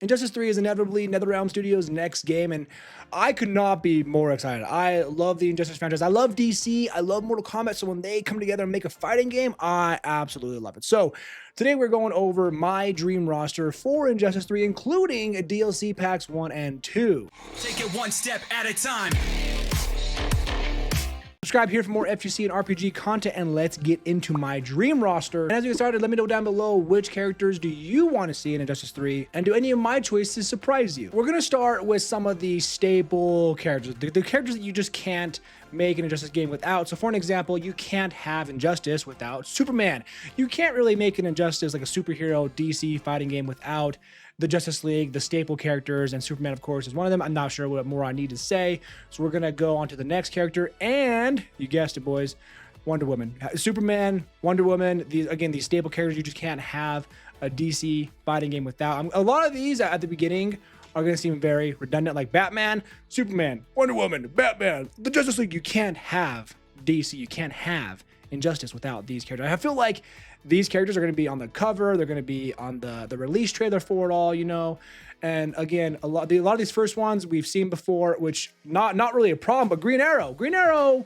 Injustice 3 is inevitably NetherRealm Studios' next game, and I could not be more excited. I love the Injustice franchise. I love DC. I love Mortal Kombat. So when they come together and make a fighting game, I absolutely love it. So today we're going over my dream roster for Injustice 3, including DLC packs 1 and 2. Take it one step at a time. Subscribe here for more FGC and RPG content, and let's get into my dream roster. And as we get started, let me know down below which characters do you want to see in Injustice 3, and do any of my choices surprise you? We're going to start with some of the staple characters, the characters that you just can't make an Injustice game without. So for an example, you can't have Injustice without Superman. You can't really make an Injustice like a superhero DC fighting game without the Justice League, the staple characters, and Superman, of course, is one of them. I'm not sure what more I need to say. So we're going to go on to the next character, and you guessed it, boys, Wonder Woman. Superman, Wonder Woman, these staple characters you just can't have a DC fighting game without. A lot of these at the beginning are going to seem very redundant, like Batman, Superman, Wonder Woman, Batman, the Justice League. You can't have DC, you can't have Injustice without these characters. I feel like these characters are going to be on the cover, they're going to be on the release trailer for it all, you know. And again, a lot of these first ones we've seen before, which not really a problem. But Green Arrow,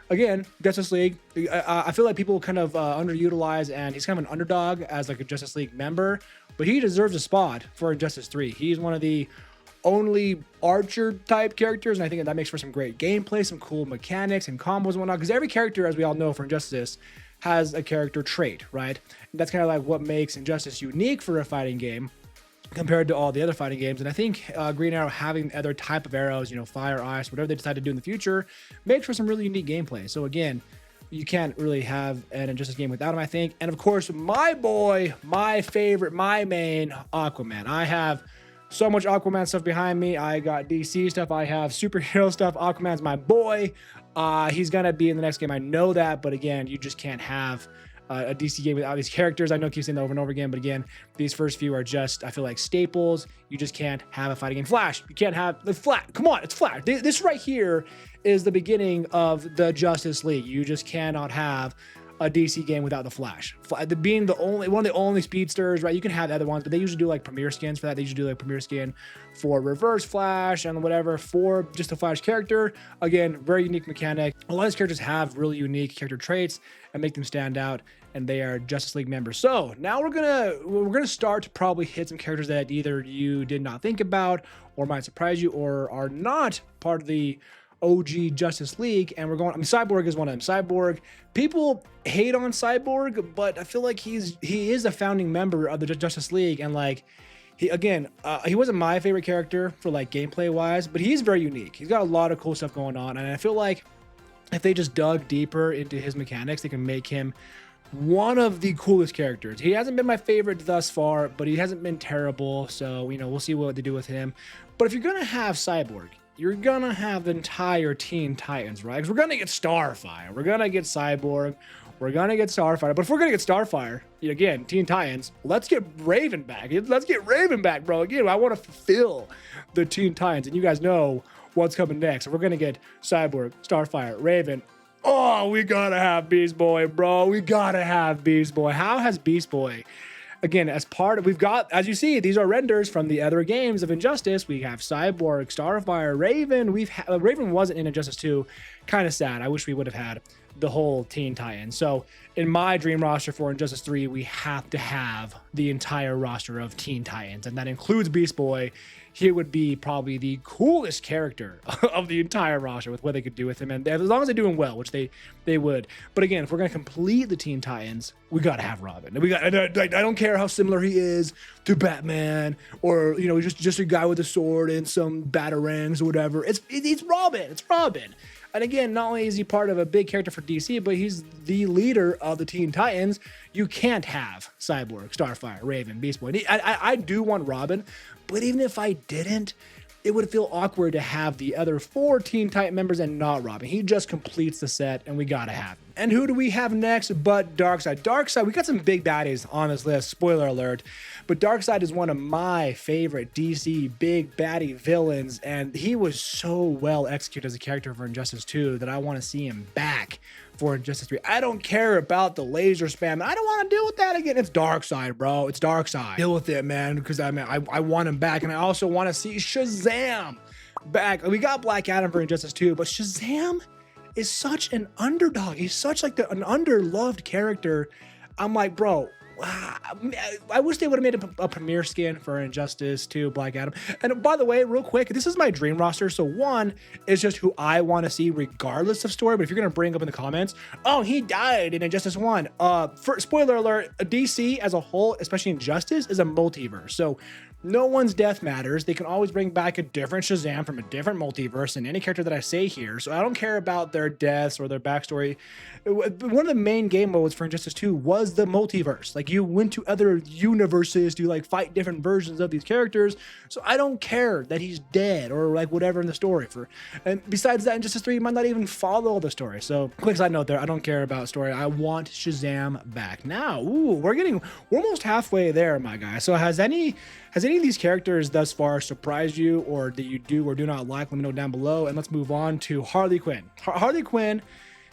again, Justice League. I feel like people kind of underutilize, and he's kind of an underdog as like a Justice League member, but he deserves a spot for Injustice 3. He's one of the only archer type characters, and I think that makes for some great gameplay, some cool mechanics and combos and whatnot, because every character, as we all know for Injustice, has a character trait, right? And that's kind of like what makes Injustice unique for a fighting game compared to all the other fighting games. And I think Green Arrow having other type of arrows, you know, fire, ice, whatever they decide to do in the future, makes for some really unique gameplay. So again, you can't really have an Injustice game without him, I think. And of course, my boy, my favorite, my main, Aquaman. I have so much Aquaman stuff behind me. I got DC stuff. I have superhero stuff. Aquaman's my boy. He's gonna be in the next game. I know that, but again, you just can't have a DC game without these characters. I know I keep saying that over and over again, but again, these first few are just, I feel like, staples. You just can't have a fighting game. Flash, you can't have the Flash. Come on, it's Flash. This right here is the beginning of the Justice League. You just cannot have a DC game without the Flash. Being one of the only speedsters, right? You can have other ones, but they usually do like premiere skins for that. They usually do like premiere skin for Reverse Flash and whatever for just a Flash character. Again, very unique mechanic. A lot of these characters have really unique character traits and make them stand out, and they are Justice League members. So now we're gonna start to probably hit some characters that either you did not think about or might surprise you or are not part of the OG Justice League. And we're going, I mean, Cyborg is one of them. Cyborg, people hate on Cyborg, but I feel like he is a founding member of the Justice League, and like he wasn't my favorite character for like gameplay wise, but he's very unique. He's got a lot of cool stuff going on, and I feel like if they just dug deeper into his mechanics, they can make him one of the coolest characters. He hasn't been my favorite thus far, but he hasn't been terrible, so you know, we'll see what they do with him. But if you're gonna have Cyborg, you're gonna have the entire Teen Titans, right? Because we're gonna get Starfire, we're gonna get Cyborg, we're gonna get Starfire. But if we're gonna get Starfire, again, Teen Titans, let's get Raven back. Let's get Raven back, bro. Again, I want to fulfill the Teen Titans, and you guys know what's coming next. So we're gonna get Cyborg, Starfire, Raven. Oh, we gotta have Beast Boy, bro. We gotta have Beast Boy. How has Beast Boy? Again, as part of, we've got, as you see, these are renders from the other games of Injustice. We have Cyborg, Starfire, Raven. Raven wasn't in Injustice 2. Kind of sad. I wish we would have had the whole Teen Titans. So in my dream roster for Injustice 3, we have to have the entire roster of Teen Titans, and that includes Beast Boy. He would be probably the coolest character of the entire roster with what they could do with him, and as long as they do him well, which they would. But again, if we're gonna complete the Teen Titans, we gotta have Robin. I don't care how similar he is to Batman, or you know, just a guy with a sword and some batarangs or whatever. It's Robin. It's Robin. And again, not only is he part of a big character for DC, but he's the leader of the Teen Titans. You can't have Cyborg, Starfire, Raven, Beast Boy. I do want Robin, but even if I didn't, it would feel awkward to have the other 4 Teen Titan members and not Robin. He just completes the set, and we gotta have him. And who do we have next but Darkseid? Darkseid, we got some big baddies on this list, spoiler alert, but Darkseid is one of my favorite DC big baddie villains, and he was so well executed as a character for Injustice 2 that I want to see him back for Injustice 3. I don't care about the laser spam. I don't want to deal with that again. It's Darkseid, bro. It's Darkseid. Deal with it, man, because I want him back, and I also want to see Shazam back. We got Black Adam for Injustice 2, but Shazam is such an underdog. He's such like an underloved character. I'm like, bro, I wish they would have made a premiere skin for Injustice 2 Black Adam. And by the way, real quick, this is my dream roster. So one is just who I want to see regardless of story. But if you're going to bring up in the comments, oh, he died in Injustice 1. For spoiler alert, DC as a whole, especially Injustice, is a multiverse. So no one's death matters. They can always bring back a different Shazam from a different multiverse in any character that I say here. So I don't care about their deaths or their backstory. One of the main game modes for Injustice 2 was the multiverse. Like, you went to other universes to like fight different versions of these characters. So I don't care that he's dead or like whatever in the story. And besides that, Injustice 3 might not even follow the story. So quick side note there, I don't care about story. I want Shazam back. Now, we're almost halfway there, my guy. So has any of these characters thus far surprised you, or that you do or do not like? Let me know down below. And let's move on to Harley Quinn. Harley Quinn,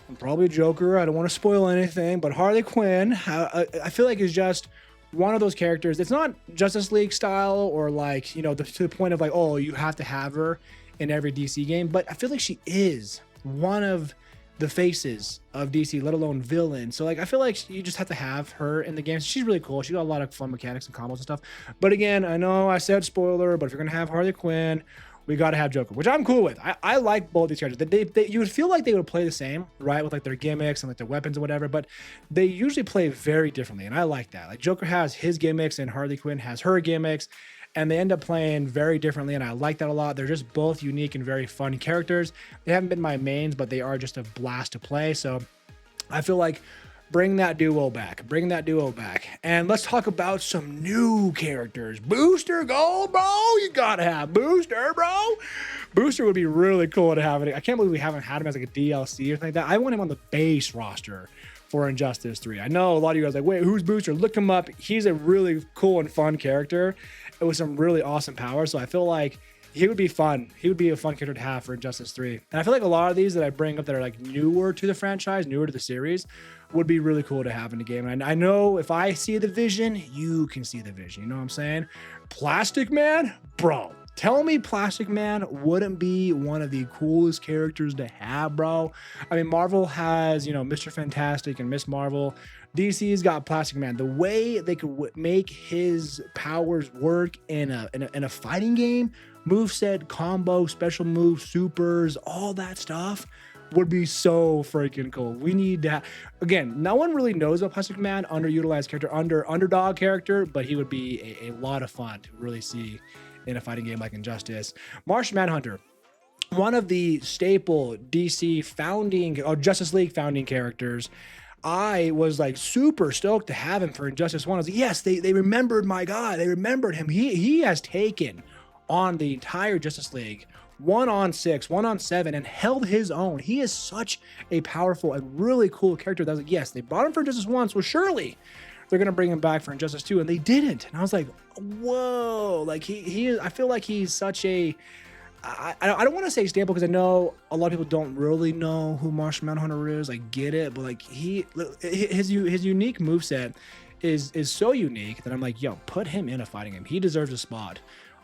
and probably Joker. I don't want to spoil anything, but Harley Quinn, I feel like is just one of those characters. It's not Justice League style or like, you know, to the point of like, oh, you have to have her in every DC game. But I feel like she is one of the faces of DC, let alone villain. So like, I feel like you just have to have her in the game. She's really cool. She got a lot of fun mechanics and combos and stuff. But again, I know I said spoiler, but if you're gonna have Harley Quinn, we got to have Joker, which I'm cool with. I like both these characters. You would feel like they would play the same, right? With like their gimmicks and like their weapons and whatever, but they usually play very differently. And I like that. Like, Joker has his gimmicks and Harley Quinn has her gimmicks, and they end up playing very differently. And I like that a lot. They're just both unique and very fun characters. They haven't been my mains, but they are just a blast to play. So I feel like bring that duo back. And let's talk about some new characters. Booster Gold, bro. You gotta have Booster, bro. Booster would be really cool to have it. I can't believe we haven't had him as like a DLC or something like that. I want him on the base roster for Injustice 3. I know a lot of you guys are like, wait, who's Booster? Look him up. He's a really cool and fun character with some really awesome powers. So I feel like he would be fun. He would be a fun character to have for Injustice 3. And I feel like a lot of these that I bring up that are like newer to the franchise, newer to the series, would be really cool to have in the game. And I know if I see the vision, you can see the vision. You know what I'm saying? Plastic Man, bro. Tell me Plastic Man wouldn't be one of the coolest characters to have, bro. I mean, Marvel has, you know, Mr. Fantastic and Miss Marvel. DC's got Plastic Man. The way they could make his powers work in a fighting game, moveset, combo, special moves, supers, all that stuff would be so freaking cool. We need to again, no one really knows about Plastic Man, underutilized character, underdog character, but he would be a lot of fun to really see in a fighting game like Injustice. Martian Manhunter, one of the staple DC founding or Justice League founding characters. I was like super stoked to have him for Injustice 1. I was like, yes, they remembered my guy. They remembered him. He has taken on the entire Justice League 1-on-6, 1-on-7, and held his own. He is such a powerful and really cool character that I was like, yes, they brought him for Injustice 1, so surely they're gonna bring him back for Injustice 2, and they didn't. And I was like, whoa, like he is, I feel like he's such a, I don't want to say staple because I know a lot of people don't really know who Martian Manhunter is. I get it, but like his unique moveset is so unique that I'm like, yo, put him in a fighting game. He deserves a spot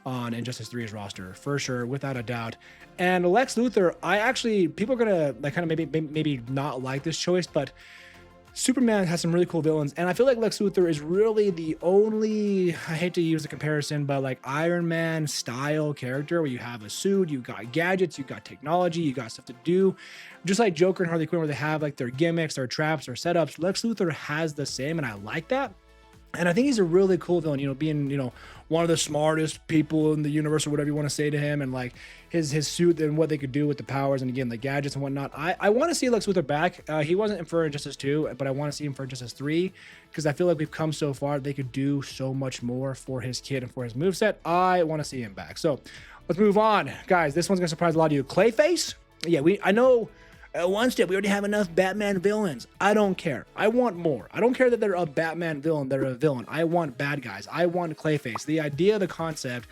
on Injustice 3's roster for sure, without a doubt. And Lex Luthor, people are gonna like kind of maybe not like this choice, but Superman has some really cool villains, and I feel like Lex Luthor is really the only, I hate to use the comparison, but like Iron Man style character where you have a suit, you got gadgets, you got technology, you got stuff to do. Just like Joker and Harley Quinn where they have like their gimmicks, their traps, their setups, Lex Luthor has the same, and I like that. And I think he's a really cool villain, you know, being, you know, one of the smartest people in the universe or whatever you want to say to him, and like his suit and what they could do with the powers and again the gadgets and whatnot. I want to see Lex Luthor back. He wasn't for Injustice 2, but I want to see him for Injustice 3 because I feel like we've come so far. They could do so much more for his kid and for his moveset. I want to see him back. So let's move on, guys. This one's gonna surprise a lot of you. Clayface. Yeah, I know. Onestep, we already have enough Batman villains. I don't care. I want more. I don't care that they're a Batman villain. They're a villain. I want bad guys. I want Clayface. The idea, the concept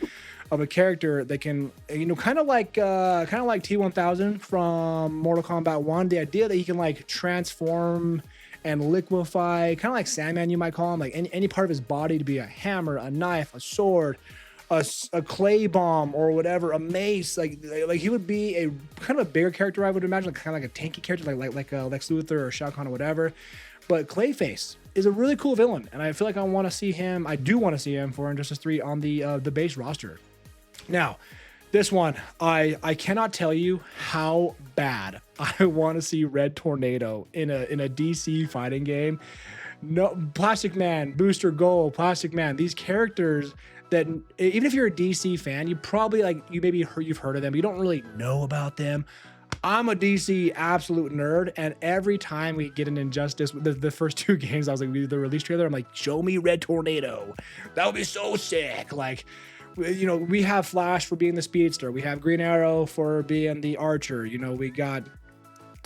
of a character that can, you know, kind of like T-1000 from Mortal Kombat 1. The idea that he can like transform and liquefy, kind of like Sandman, you might call him, like any part of his body to be a hammer, a knife, a sword, a clay bomb or whatever, a mace. Like he would be a kind of a bigger character, I would imagine, like kind of like a tanky character, like Lex Luthor or Shao Kahn or whatever. But Clayface is a really cool villain, and I feel like I want to see him. I do want to see him for Injustice 3 on the base roster. Now, this one, I cannot tell you how bad I want to see Red Tornado in a DC fighting game. No, Plastic Man, Booster Gold, Plastic Man, these characters that even if you're a DC fan, you probably you've heard of them, but you don't really know about them. I'm a DC absolute nerd, and every time we get an Injustice, the first 2 games, I was like, the release trailer, I'm like, show me Red Tornado. That would be so sick. Like, you know, we have Flash for being the Speedster. We have Green Arrow for being the Archer. You know, we got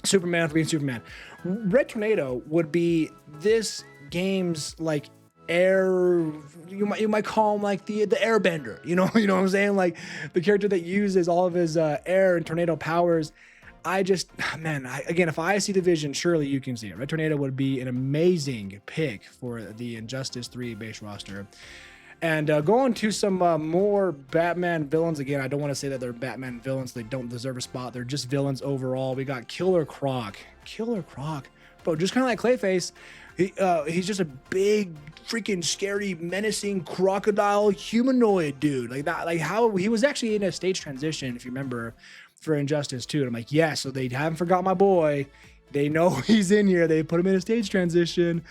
Superman for being Superman. Red Tornado would be this game's like air, you might call him like the airbender, you know what I'm saying? Like the character that uses all of his air and tornado powers. Again, if I see the vision, surely you can see it. Red Tornado would be an amazing pick for the Injustice 3 base roster. And going to some more Batman villains. Again, I don't want to say that they're Batman villains. They don't deserve a spot. They're just villains overall. We got Killer Croc. Bro, just kind of like Clayface. He's just a big, freaking scary, menacing crocodile humanoid dude. Like that, like how he was actually in a stage transition, if you remember, for Injustice 2. And I'm like, yeah, so they haven't forgot my boy. They know he's in here. They put him in a stage transition.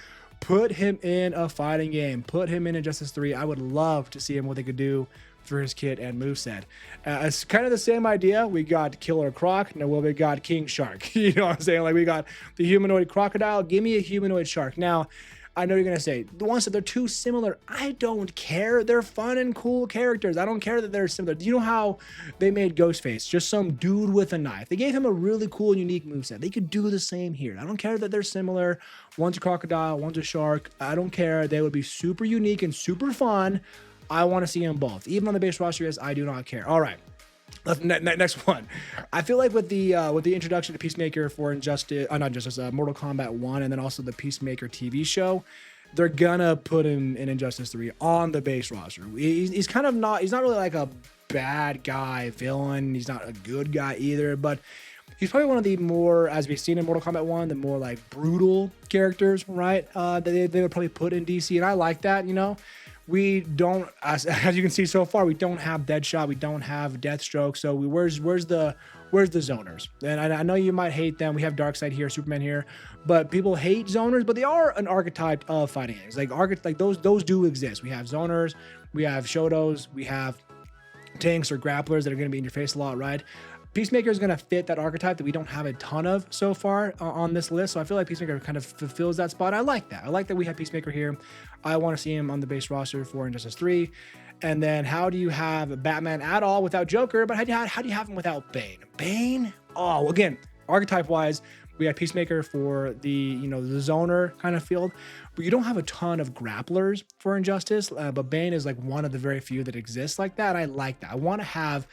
Put him in a fighting game. Put him in Injustice 3. I would love to see him what they could do for his kit and moveset. It's kind of the same idea. We got Killer Croc. Now, we got King Shark. You know what I'm saying? Like, we got the humanoid crocodile. Give me a humanoid shark. Now, I know you're going to say, the ones that they're too similar, I don't care. They're fun and cool characters. I don't care that they're similar. Do you know how they made Ghostface? Just some dude with a knife. They gave him a really cool and unique moveset. They could do the same here. I don't care that they're similar. One's a crocodile, one's a shark. I don't care. They would be super unique and super fun. I want to see them both. Even on the base roster, yes, I do not care. All right. Next one. I feel like with the introduction to Peacemaker for Mortal Kombat 1, and then also the Peacemaker TV show, they're gonna put him in Injustice 3 on the base roster. He's not really like a bad guy villain. He's not a good guy either, but he's probably one of the more, as we've seen in Mortal Kombat 1, the more like brutal characters, right? That they would probably put in DC, and I like that, you know. We don't, as you can see so far, we don't have Deadshot, we don't have Deathstroke. So where's the zoners? And I know you might hate them. We have Darkseid here, Superman here, but people hate zoners. But they are an archetype of fighting games. Like those do exist. We have zoners, we have Shotos, we have tanks or grapplers that are going to be in your face a lot, right? Peacemaker is going to fit that archetype that we don't have a ton of so far on this list. So I feel like Peacemaker kind of fulfills that spot. I like that. I like that we have Peacemaker here. I want to see him on the base roster for Injustice 3. And then how do you have Batman at all without Joker? But how do you have him without Bane? Bane? Oh, again, archetype-wise, we have Peacemaker for the zoner kind of field. But you don't have a ton of grapplers for Injustice. But Bane is like one of the very few that exists like that. I like that. I want to have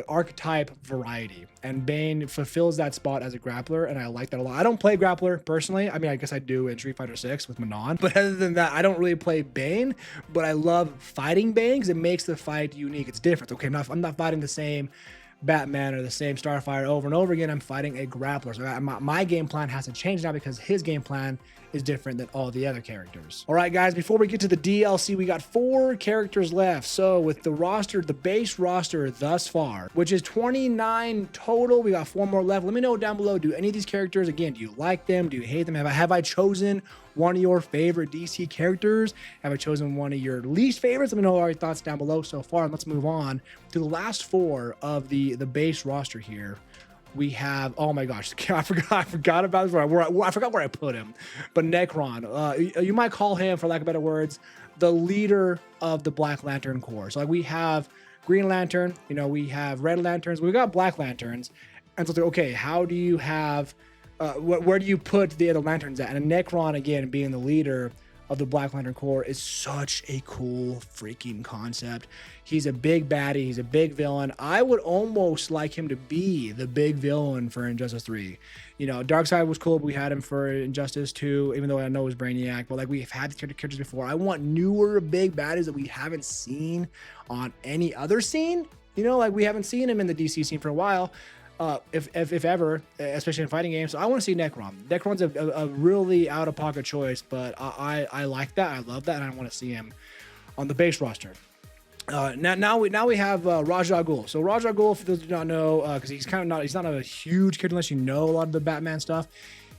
archetype variety, and Bane fulfills that spot as a grappler, and I like that a lot. I don't play grappler personally. I mean, I guess I do in Street Fighter 6 with Manon, but other than that, I don't really play Bane. But I love fighting Bane because it makes the fight unique. It's different. Okay, I'm not fighting the same Batman or the same Starfire over and over again. I'm fighting a grappler. So my game plan has to change now because his game plan is different than all the other characters. All right, guys, before we get to the DLC, we got 4 characters left. So with the roster, the base roster thus far, which is 29 total, we got 4 more left. Let me know down below, do any of these characters, again, do you like them? Do you hate them? Have I chosen one of your favorite DC characters? Have I chosen one of your least favorites? Let me know all your thoughts down below so far. And let's move on to the last 4 of the base roster here. We have, oh my gosh, I forgot about this. I forgot where I put him. But Necron, you might call him, for lack of better words, the leader of the Black Lantern Corps. So like we have Green Lantern, we have Red Lanterns, we got Black Lanterns. And so it's like, okay, how do you have, where do you put the other lanterns at? And Necron, again, being the leader of the Black Lantern Corps is such a cool freaking concept. He's a big baddie. He's a big villain. I would almost like him to be the big villain for Injustice 3. You know, Darkseid was cool, but we had him for Injustice 2, even though I know it was Brainiac. But like, we've had the characters before. I want newer big baddies that we haven't seen on any other scene. You know, like we haven't seen him in the DC scene for a while. If ever, especially in fighting games. So I want to see Necron. Necron's a really out-of-pocket choice, but I like that. I love that, and I want to see him on the base roster. Now we have Ra's al Ghul. So Ra's al Ghul, for those who do not know, because he's not a huge character unless you know a lot of the Batman stuff.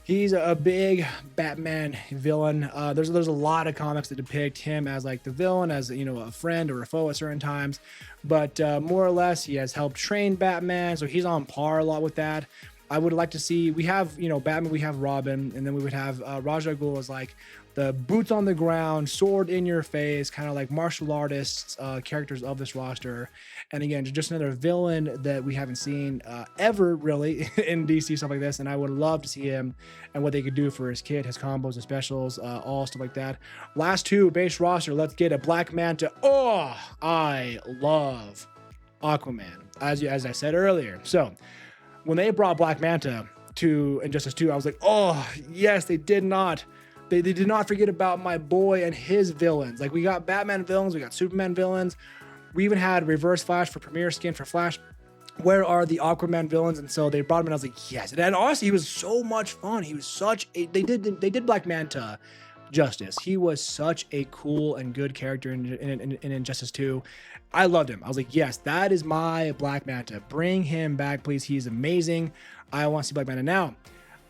He's a big Batman villain. There's a lot of comics that depict him as like the villain, as, you know, a friend or a foe at certain times. But more or less, he has helped train Batman, so he's on par a lot with that. I would like to see, we have, you know, Batman, we have Robin, and then we would have Ra's al Ghul as like the boots on the ground, sword in your face, kind of like martial artists characters of this roster. And again, just another villain that we haven't seen ever really in DC, stuff like this. And I would love to see him and what they could do for his kit, his combos and specials, all stuff like that. Last two, base roster, let's get a Black Manta. Oh, I love Aquaman, as I said earlier. So when they brought Black Manta to Injustice 2, I was like, oh, yes, they did not. They did not forget about my boy and his villains. Like, we got Batman villains, we got Superman villains. We even had Reverse Flash for Premier Skin for Flash. Where are the Aquaman villains? And so they brought him in. I was like, yes. And honestly, he was so much fun. He was such a, they did Black Manta justice. He was such a cool and good character in Injustice 2. I loved him. I was like, yes, that is my Black Manta. Bring him back, please. He's amazing. I want to see Black Manta now.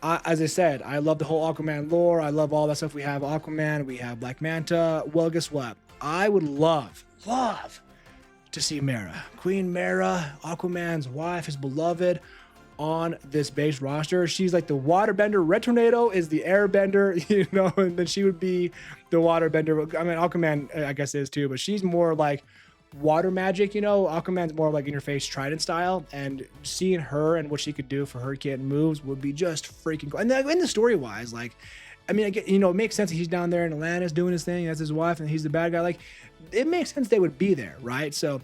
As I said, I love the whole Aquaman lore. I love all that stuff. We have Aquaman, we have Black Manta. Well, guess what? I would love to see Mera. Queen Mera, Aquaman's wife, his beloved, on this base roster. She's like the waterbender. Red Tornado is the airbender, you know, and then she would be the waterbender. I mean, Aquaman, I guess, is too, but she's more like water magic, you know. Aquaman's more like in your face Trident style, and seeing her and what she could do for her kid moves would be just freaking cool. And then in the story wise, like, I mean, I get, you know, it makes sense that he's down there in Atlantis doing his thing. That's his wife, and he's the bad guy. Like, it makes sense they would be there, right? So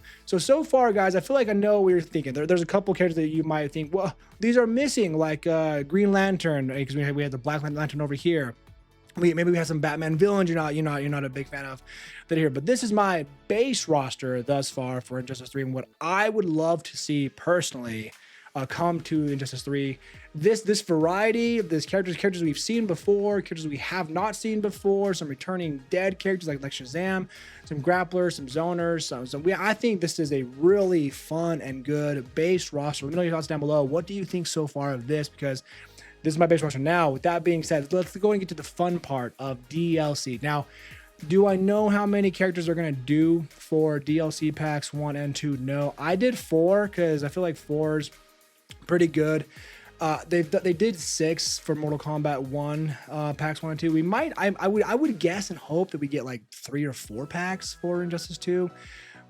far, guys, I feel like I know what you're thinking. There's a couple characters that you might think, well, these are missing, like Green Lantern, because we had the Black Lantern over here. Maybe we have some Batman villains you're not a big fan of that are here. But this is my base roster thus far for Injustice 3, and what I would love to see personally come to Injustice 3. This variety of these characters we've seen before, characters we have not seen before, some returning dead characters like Shazam, some grapplers, some zoners. I think this is a really fun and good base roster. Let me know your thoughts down below. What do you think so far of this? Because this is my base roster. Now, with that being said, let's go and get to the fun part of DLC. Now, do I know how many characters they're going to do for DLC packs 1 and 2? No. I did 4 because I feel like 4's pretty good. They did 6 for Mortal Kombat 1 packs 1 and 2. We might, I would guess and hope that we get like 3 or 4 packs for Injustice 2.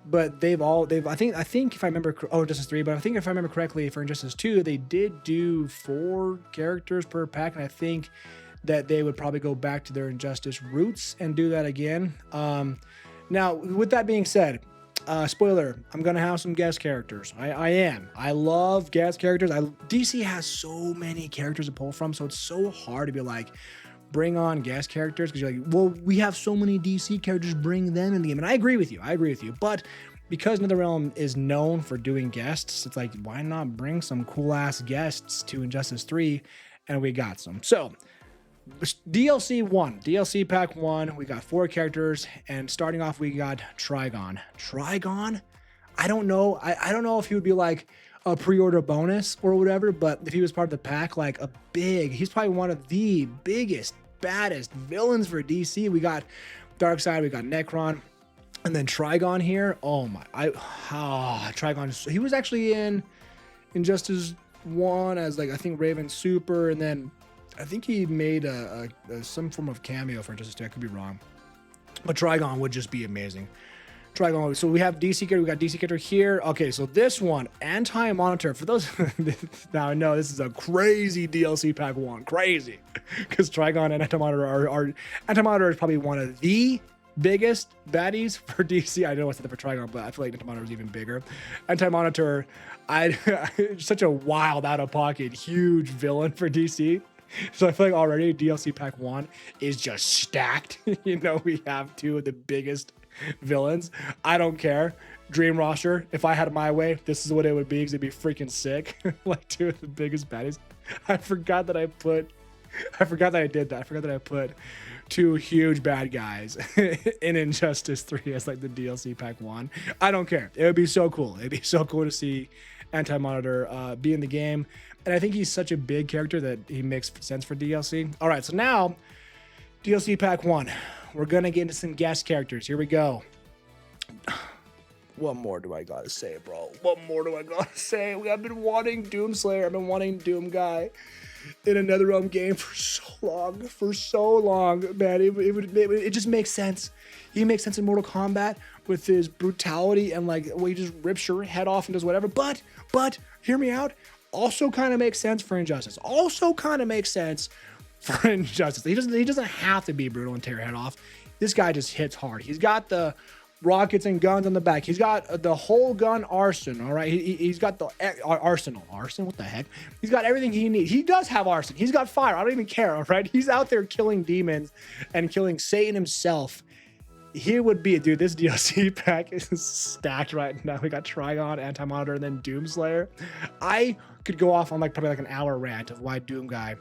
But I think if I remember, Injustice 3, but I think if I remember correctly for Injustice 2, they did do 4 characters per pack, and I think that they would probably go back to their Injustice roots and do that again. Now, with that being said, spoiler, I'm going to have some guest characters. I am. I love guest characters. DC has so many characters to pull from, so it's so hard to be like, bring on guest characters, because you're like, well, we have so many DC characters, bring them in the game. And I agree with you. But because NetherRealm is known for doing guests, it's like, why not bring some cool ass guests to Injustice 3? And we got some. So DLC pack 1, we got 4 characters, and starting off we got Trigon. I don't know if he would be like a pre-order bonus or whatever, but if he was part of the pack, like he's probably one of the biggest, baddest villains for DC. We got Darkseid, we got Necron, and then Trigon here. Oh my, Trigon. He was actually in Injustice 1 as like, I think Raven Super, and then I think he made some form of cameo for Injustice 2. I could be wrong, but Trigon would just be amazing. Trigon. So we have DC character. We got DC character here. Okay, so this one, anti-monitor. For those now, I know this is a crazy DLC pack one, crazy, because Trigon and anti-monitor are anti-monitor is probably one of the biggest baddies for DC. I know it's not for Trigon, but I feel like anti-monitor is even bigger. Anti-monitor, such a wild, out of pocket, huge villain for DC. So I feel like already DLC pack one is just stacked. You know, we have two of the biggest villains. I don't care. Dream roster, if I had it my way, this is what it would be, because it'd be freaking sick. Like two of the biggest baddies. I forgot that I did that. I forgot that I put two huge bad guys in Injustice 3 as like the DLC pack one. I don't care. It would be so cool. It'd be so cool to see Anti-Monitor be in the game. And I think he's such a big character that he makes sense for DLC. All right, so now DLC pack one. We're gonna get into some guest characters. Here we go. What more do I gotta say, bro? What more do I gotta say? I've been wanting Doomslayer. I've been wanting Doom Guy in a NetherRealm game for so long, man. It just makes sense. He makes sense in Mortal Kombat with his brutality and like he just rips your head off and does whatever. But hear me out. Also kind of makes sense for Injustice. He doesn't have to be brutal and tear your head off. This guy just hits hard. He's got the rockets and guns on the back. He's got the whole gun arsenal. All right, he's got the arsenal. What the heck? He's got everything he needs. He does have arsenal. He's got fire. I don't even care. All right, he's out there killing demons and killing Satan himself. He would be, dude, this DLC pack is stacked right now. We got Trigon, Anti-Monitor, and then Doomslayer. I could go off on probably an hour rant of why Doom Guy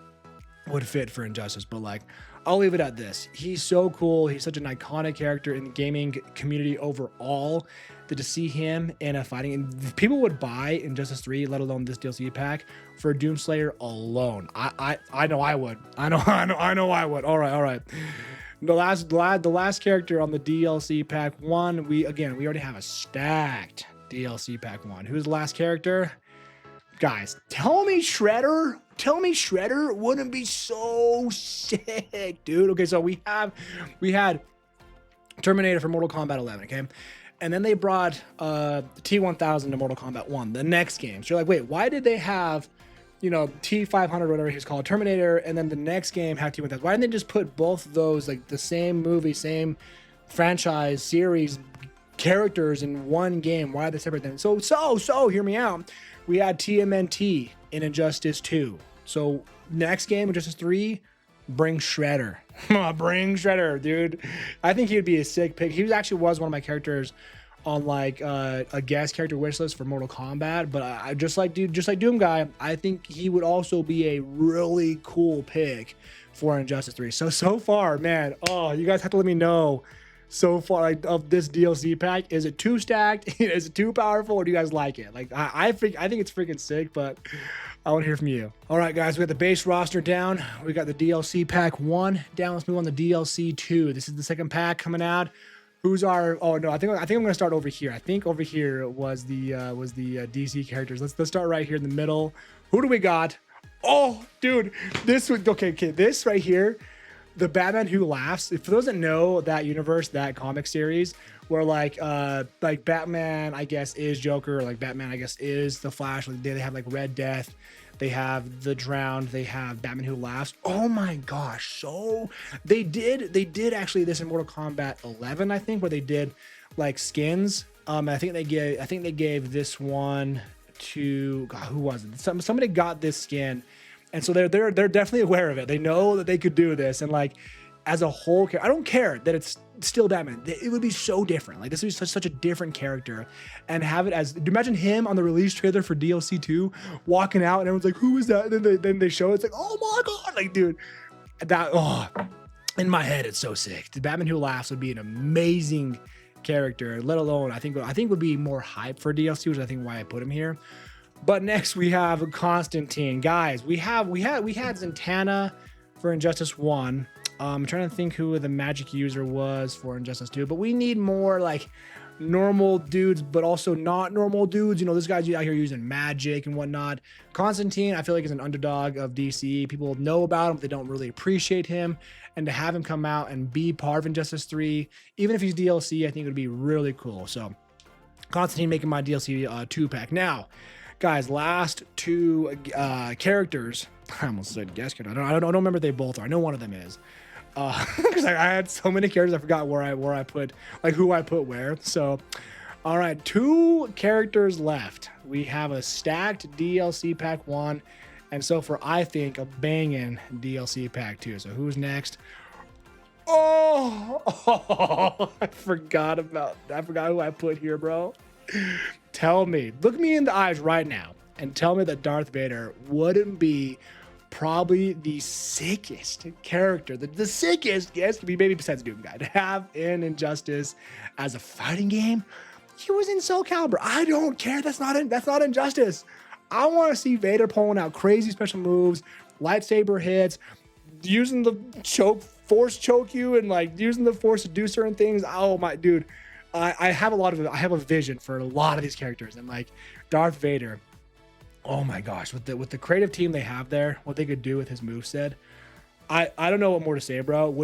would fit for Injustice, but I'll leave it at this. He's so cool. He's such an iconic character in the gaming community overall that to see him in a fighting, and people would buy Injustice 3, let alone this DLC pack, for Doomslayer alone. I know I would. I know I would. All right. The last character on the DLC pack one, we already have a stacked DLC pack one. Who's the last character? Guys, tell me Shredder wouldn't be so sick, dude. Okay, so we had Terminator for Mortal Kombat 11, okay? And then they brought T-1000 to Mortal Kombat 1, the next game. So you're like, wait, why did they have, T-500, whatever he's called, Terminator, and then the next game have T-1000? Why didn't they just put both of those, the same movie, same franchise, series, characters in one game? Why are they separate then? So hear me out. We had TMNT in Injustice 2. So next game, Injustice 3, bring Shredder. Bring Shredder, dude. I think he'd be a sick pick. He actually was one of my characters on a guest character wish list for Mortal Kombat. But I just like Doom Guy, I think he would also be a really cool pick for Injustice 3. So far, man. Oh, you guys have to let me know. So far, of this DLC pack, is it too stacked? Is it too powerful? Or do you guys like it? I think it's freaking sick, but I want to hear from you. All right, guys, we got the base roster down. We got the DLC pack 1 down. Let's move on to DLC 2. This is the second pack coming out. Who's our? Oh no, I think I'm gonna start over here. I think over here was the DC characters. Let's start right here in the middle. Who do we got? Oh, dude, this would okay. This right here. The Batman Who Laughs. For those that know that universe, that comic series, where Batman, I guess, is Joker, or Batman, I guess, is the Flash. They have Red Death, they have the Drowned, they have Batman Who Laughs. Oh my gosh! So they did actually this in Mortal Kombat 11, I think, where they did skins. I think they gave this one to who was it? Somebody got this skin. And so they're definitely aware of it. They know that they could do this, and as a whole, I don't care that it's still Batman. It would be so different. This would be such a different character, and have it as. Imagine him on the release trailer for DLC 2, walking out, and everyone's like, "Who is that?" And then they show it. It's oh my god, dude, in my head, it's so sick. The Batman Who Laughs would be an amazing character. Let alone, I think would be more hype for DLC, which I think why I put him here. But next we have Constantine. Guys, we had Zatanna for Injustice 1. I'm trying to think who the magic user was for Injustice 2, but we need more normal dudes, but also not normal dudes. You know, this guy's out here using magic and whatnot. Constantine, I feel like is an underdog of DC. People know about him, but they don't really appreciate him. And to have him come out and be part of Injustice 3, even if he's DLC, I think it would be really cool. So Constantine making my DLC 2-pack. Now, guys, last two characters. I almost said guest character. I don't remember what they both are. I know one of them is. Because I had so many characters, I forgot where I put, like, who I put where. So, all right, 2 characters left. We have a stacked DLC pack 1, and so for, I think, a banging DLC pack 2. So who's next? Oh, I forgot who I put here, bro. Tell me, look me in the eyes right now and tell me that Darth Vader wouldn't be probably the sickest character, the sickest, yes, maybe besides Doom Guy, to have in Injustice as a fighting game. He was in Soul Calibur. I don't care. That's not Injustice. I want to see Vader pulling out crazy special moves, lightsaber hits, using the force choke you, and like using the force to do certain things. Oh my dude, I have a vision for a lot of these characters, and like Darth Vader. Oh my gosh, with the creative team they have there, what they could do with his moveset, I don't know what more to say, bro.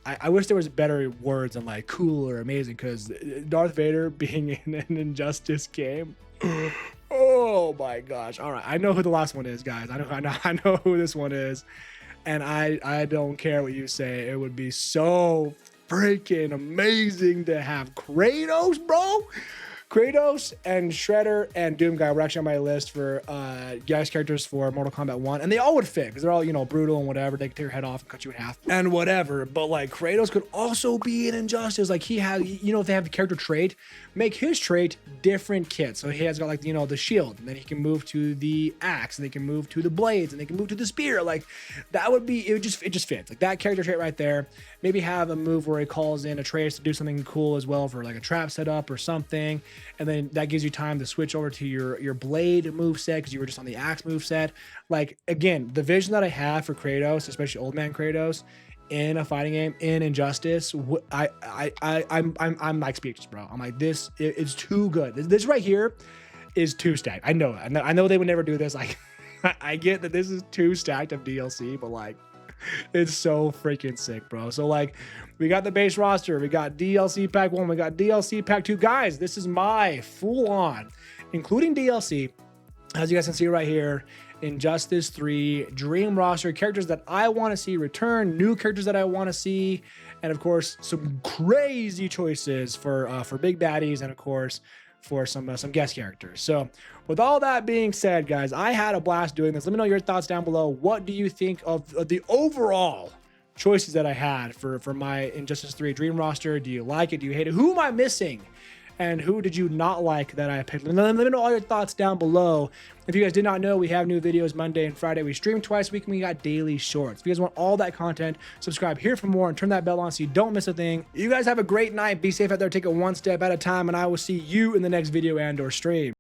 I wish there was better words than like cool or amazing, because Darth Vader being in an Injustice game. Oh my gosh. All right, I know who the last one is, guys. I know who this one is, and I don't care what you say. It would be so freaking amazing to have Kratos, bro. Kratos and Shredder and Doom Guy were actually on my list for guest characters for Mortal Kombat 1, and they all would fit because they're all, you know, brutal and whatever. They could tear your head off and cut you in half and whatever. But like Kratos could also be an Injustice. Like he had, you know, if they have the character trait, make his trait different kit. So he has got like, you know, the shield, and then he can move to the axe, and they can move to the blades, and they can move to the spear. Like that would be, it just fits. Like that character trait right there. Maybe have a move where he calls in a trace to do something cool as well, for like a trap setup or something. And then that gives you time to switch over to your blade move set, because you were just on the axe move set. Like again, the vision that I have for Kratos, especially old man Kratos, in a fighting game in Injustice, I'm like speechless, bro. I'm like, this is too good. This right here is too stacked. I know they would never do this. I get that this is too stacked of DLC, but like, it's so freaking sick, bro. So like, we got the base roster, we got DLC pack 1, we got DLC pack 2. Guys, this is my full on, including DLC, as you guys can see right here, Injustice 3 dream roster, characters that I want to see return, new characters that I want to see, and of course some crazy choices for big baddies, and of course for some guest characters. So with all that being said, guys, I had a blast doing this. Let me know your thoughts down below. What do you think of the overall choices that I had for my Injustice 3 dream roster? Do you like it? Do you hate it? Who am I missing? And who did you not like that I picked? Let me know all your thoughts down below. If you guys did not know, we have new videos Monday and Friday. We stream twice a week, and we got daily shorts. If you guys want all that content, subscribe here for more and turn that bell on so you don't miss a thing. You guys have a great night. Be safe out there. Take it one step at a time, and I will see you in the next video and or stream.